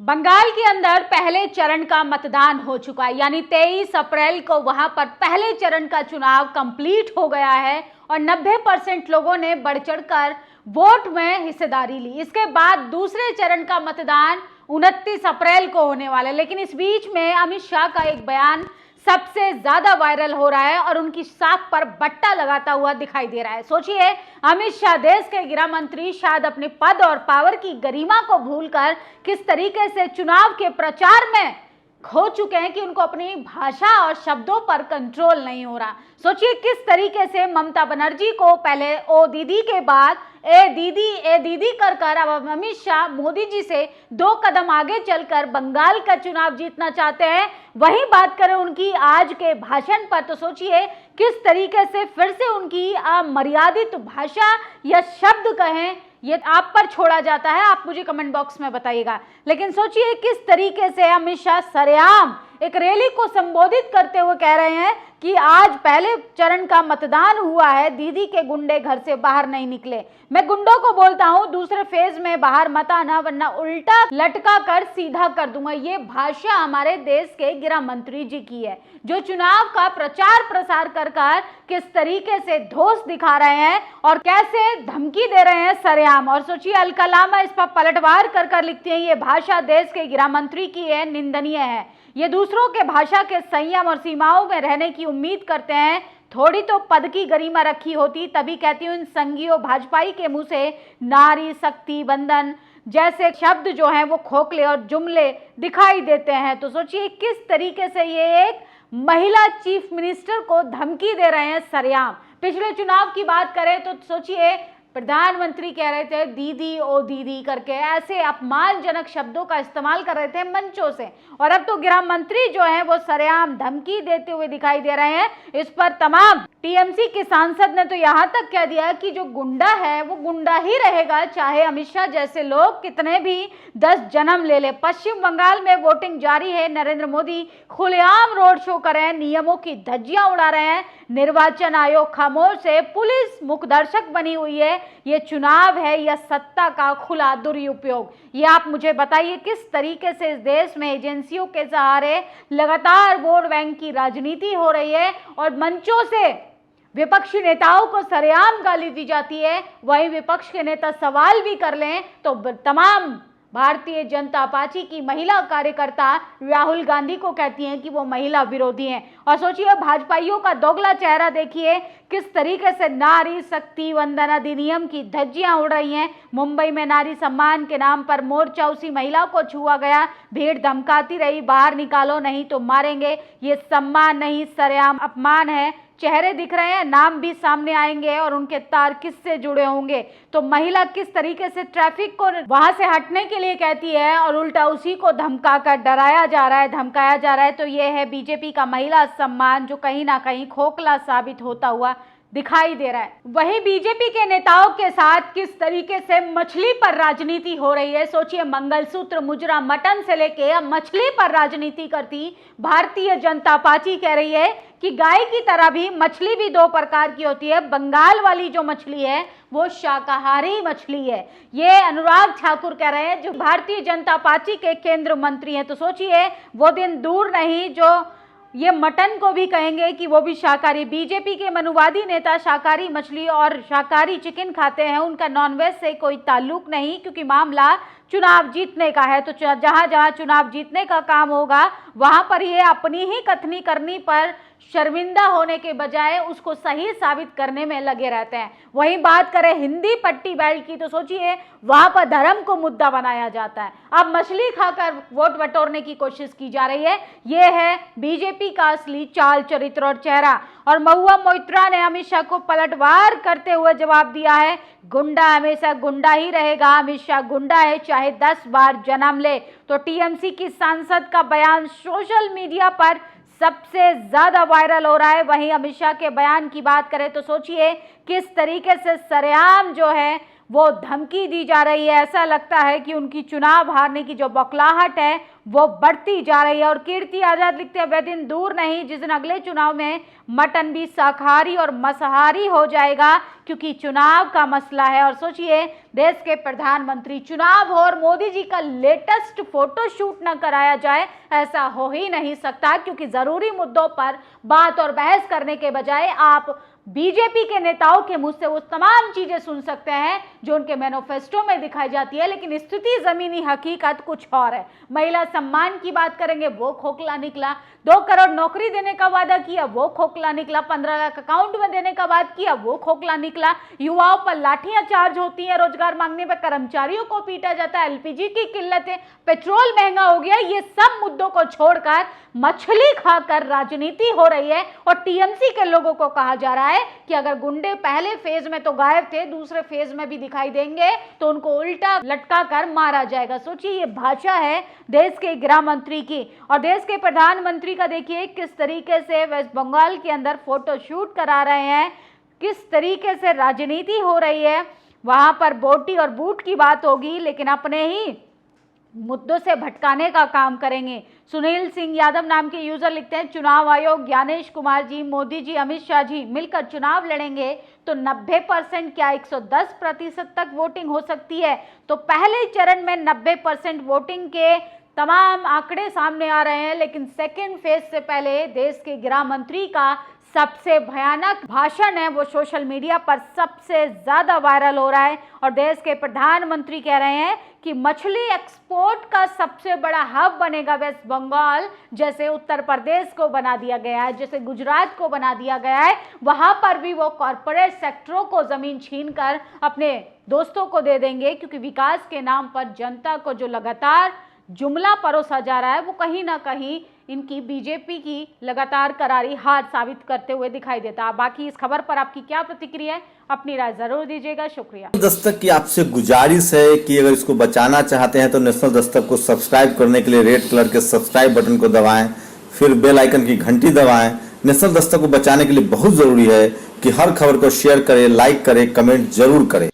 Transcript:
बंगाल के अंदर पहले चरण का मतदान हो चुका है, यानी 23 अप्रैल को वहां पर पहले चरण का चुनाव कंप्लीट हो गया है और 90% लोगों ने बढ़ चढ़कर वोट में हिस्सेदारी ली। इसके बाद दूसरे चरण का मतदान 29 अप्रैल को होने वाला है। लेकिन इस बीच में अमित शाह का एक बयान सबसे ज्यादा वायरल हो रहा है और उनकी साख पर बट्टा लगाता हुआ दिखाई दे रहा है। सोचिए, अमित शाह देश के गृह मंत्री शायद अपने पद और पावर की गरिमा को भूलकर किस तरीके से चुनाव के प्रचार में खो चुके हैं कि उनको अपनी भाषा और शब्दों पर कंट्रोल नहीं हो रहा। सोचिए किस तरीके से ममता बनर्जी को पहले ओ दीदी के बाद ए दीदी कर कर अब अमित शाह मोदी जी से 2 कदम आगे चलकर बंगाल का चुनाव जीतना चाहते हैं। वही बात करें उनकी आज के भाषण पर, तो सोचिए किस तरीके से फिर से उनकी अमर्यादित भाषा या शब्द कहें, ये आप पर छोड़ा जाता है। आप मुझे कमेंट बॉक्स में बताइएगा। लेकिन सोचिए किस तरीके से अमित शाह सरेआम एक रैली को संबोधित करते हुए कह रहे हैं कि आज पहले चरण का मतदान हुआ है, दीदी के गुंडे घर से बाहर नहीं निकले। मैं गुंडों को बोलता हूं दूसरे फेज में बाहर मत आना, वरना उल्टा लटका कर सीधा कर दूंगा। ये भाषा हमारे देश के गृह मंत्री जी की है, जो चुनाव का प्रचार प्रसार कर कर किस तरीके से धोस दिखा रहे हैं और कैसे धमकी दे रहे हैं सरेआम। और सोचिए अलकलामा इस पर पलटवार कर कर लिखती है, ये भाषा देश के गृह मंत्री की है, निंदनीय है। ये दूसरों के भाषा के संयम और सीमाओं में रहने की उम्मीद करते हैं। थोड़ी तो पद की गरिमा रखी होती, तभी कहती हूँ इन संघियों भाजपाई के मुंह से नारी शक्ति बंधन जैसे शब्द जो हैं वो खोखले और जुमले दिखाई देते हैं। तो सोचिए किस तरीके से ये एक महिला चीफ मिनिस्टर को धमकी दे रहे हैं सरेआम। पिछले चुनाव की बात करें तो सोचिए प्रधानमंत्री कह रहे थे दीदी ओ दीदी करके, ऐसे अपमानजनक शब्दों का इस्तेमाल कर रहे थे मंचों से, और अब तो गृह मंत्री जो है वो सरेआम धमकी देते हुए दिखाई दे रहे हैं। इस पर तमाम टीएमसी के सांसद ने तो यहाँ तक कह दिया कि जो गुंडा है वो गुंडा ही रहेगा, चाहे अमित शाह जैसे लोग कितने भी 10 जन्म ले ले। पश्चिम बंगाल में वोटिंग जारी है, नरेंद्र मोदी खुलेआम रोड शो कर रहे हैं, नियमों की धज्जियां उड़ा रहे हैं, निर्वाचन आयोग खामोश है, पुलिस मुखदर्शक बनी हुई है। ये चुनाव है या सत्ता का खुला दुरुपयोग? ये आप मुझे बताइए किस तरीके से इस देश में एजेंसियों के सहारे लगातार वोट बैंक की राजनीति हो रही है और मंचों से विपक्षी नेताओं को सरेआम गाली दी जाती है। वहीं विपक्ष के नेता सवाल भी कर लें तो तमाम भारतीय जनता पार्टी की महिला कार्यकर्ता राहुल गांधी को कहती हैं कि वो महिला विरोधी हैं। और सोचिए भाजपाइयों का दोगला चेहरा देखिए, किस तरीके से नारी शक्ति वंदन अधिनियम की धज्जियां उड़ रही हैं। मुंबई में नारी सम्मान के नाम पर मोर्चा, उसी महिला को छुआ गया, भीड़ धमकाती रही बाहर निकालो नहीं तो मारेंगे। ये सम्मान नहीं सरेआम अपमान है। चेहरे दिख रहे हैं, नाम भी सामने आएंगे और उनके तार किससे जुड़े होंगे। तो महिला किस तरीके से ट्रैफिक को वहां से हटने के लिए कहती है और उल्टा उसी को धमकाकर डराया जा रहा है, धमकाया जा रहा है। तो ये है बीजेपी का महिला सम्मान जो कहीं ना कहीं खोखला साबित होता हुआ दिखाई दे रहा है। वहीं बीजेपी के नेताओं के साथ किस तरीके से मछली पर राजनीति हो रही है। सोचिए मंगलसूत्र मुजरा मटन से लेके अब मछली पर राजनीति करती भारतीय जनता पार्टी कह रही है कि गाय की तरह भी मछली भी 2 प्रकार की होती है। बंगाल वाली जो मछली है वो शाकाहारी मछली है। ये अनुराग ठाकुर कह रहे हैं जो भारतीय जनता पार्टी के केंद्र मंत्री हैं। तो सोचिए वो दिन दूर नहीं जो ये मटन को भी कहेंगे कि वो भी शाकाहारी। बीजेपी के मनुवादी नेता शाकाहारी मछली और शाकाहारी चिकन खाते हैं, उनका नॉनवेज से कोई ताल्लुक नहीं, क्योंकि मामला चुनाव जीतने का है। तो जहां जहां चुनाव जीतने का काम होगा वहां पर ये अपनी ही कथनी करनी पर शर्मिंदा होने के बजाय उसको सही साबित करने में लगे रहते हैं। वहीं बात करें हिंदी पट्टी बेल्ट की तो सोचिए वहां पर धर्म को मुद्दा बनाया जाता है। अब मछली खाकर वोट बटोरने की कोशिश की जा रही है। ये है बीजेपी का असली चाल चरित्र और चेहरा। और महुआ मोइत्रा ने अमित शाह को पलटवार करते हुए जवाब दिया है, गुंडा हमेशा गुंडा ही रहेगा, अमित शाह गुंडा है चाहे 10 बार जन्म ले। तो टीएमसी की सांसद का बयान सोशल मीडिया पर सबसे ज्यादा वायरल हो रहा है। वहीं अमित शाह के बयान की बात करें तो सोचिए किस तरीके से सरेआम जो है वो धमकी दी जा रही है। ऐसा लगता है कि उनकी चुनाव हारने की जो बौखलाहट है वो बढ़ती जा रही है। और कीर्ति आजाद लिखते हैं, वह दिन दूर नहीं जिस दिन अगले चुनाव में मटन भी शाकाहारी और मांसाहारी हो जाएगा, क्योंकि चुनाव का मसला है। और सोचिए, देश के प्रधानमंत्री चुनाव हो और मोदी जी का लेटेस्ट फोटो शूट न कराया जाए, ऐसा हो ही नहीं सकता। क्योंकि जरूरी मुद्दों पर बात और बहस करने के बजाय आप बीजेपी के नेताओं के मुंह से वो तमाम चीजें सुन सकते हैं जो उनके मैनिफेस्टो में दिखाई जाती है, लेकिन स्थिति जमीनी हकीकत कुछ और है। महिला सम्मान की बात करेंगे, वो खोखला निकला। 2 करोड़ नौकरी देने का वादा किया, वो खोखला निकला। 15 लाख अकाउंट में देने का वादा किया, वो खोखला निकला। युवाओं पर लाठियां चार्ज होती हैं, रोजगार मांगने पर कर्मचारियों को पीटा जाता है, एलपीजी की किल्लत है, पेट्रोल महंगा हो गया। ये सब मुद्दों को छोड़कर मछली खाकर राजनीति हो रही है। और टीएमसी के लोगों को कहा जा रहा है कि अगर गुंडे पहले फेज में तो गायब थे, दूसरे फेज में भी दिखाई देंगे तो उनको उल्टा लटका कर मारा जाएगा। सोचिए, ये भाषा है देश के गृह मंत्री की। और देश के प्रधानमंत्री का देखिए किस तरीके से वेस्ट बंगाल के अंदर फोटो शूट करा रहे हैं, किस तरीके से राजनीति हो रही है। वहां पर बोटी और बूट की बात होगी, लेकिन अपने ही मुद्दों से भटकाने का काम करेंगे। सुनील सिंह यादव नाम के यूजर लिखते हैं, चुनाव आयोग, ज्ञानेश कुमार जी, मोदी जी, अमित शाह जी मिलकर चुनाव लड़ेंगे तो 90% क्या 110% तक वोटिंग हो सकती है। तो पहले चरण में 90% वोटिंग के तमाम आंकड़े सामने आ रहे हैं, लेकिन सेकेंड फेज से पहले देश के गृह मंत्री का सबसे भयानक भाषण है वो सोशल मीडिया पर सबसे ज्यादा वायरल हो रहा है। और देश के प्रधानमंत्री कह रहे हैं कि मछली एक्सपोर्ट का सबसे बड़ा हब बनेगा वेस्ट बंगाल, जैसे उत्तर प्रदेश को बना दिया गया है, जैसे गुजरात को बना दिया गया है। वहां पर भी वो कॉरपोरेट सेक्टरों को जमीन छीनकर अपने दोस्तों को दे देंगे, क्योंकि विकास के नाम पर जनता को जो लगातार जुमला परोसा जा रहा है वो कहीं ना कहीं इनकी बीजेपी की लगातार करारी हार साबित करते हुए दिखाई देता है। बाकी इस खबर पर आपकी क्या प्रतिक्रिया है, अपनी राय जरूर दीजिएगा। शुक्रिया। दस्तक की आपसे गुजारिश है कि अगर इसको बचाना चाहते हैं तो नेशनल दस्तक को सब्सक्राइब करने के लिए रेड कलर के सब्सक्राइब बटन को दबाएं, फिर बेल आइकन की घंटी दबाएं। नेशनल दस्तक को बचाने के लिए बहुत जरूरी है कि हर खबर को शेयर करें, लाइक करें, कमेंट जरूर करें।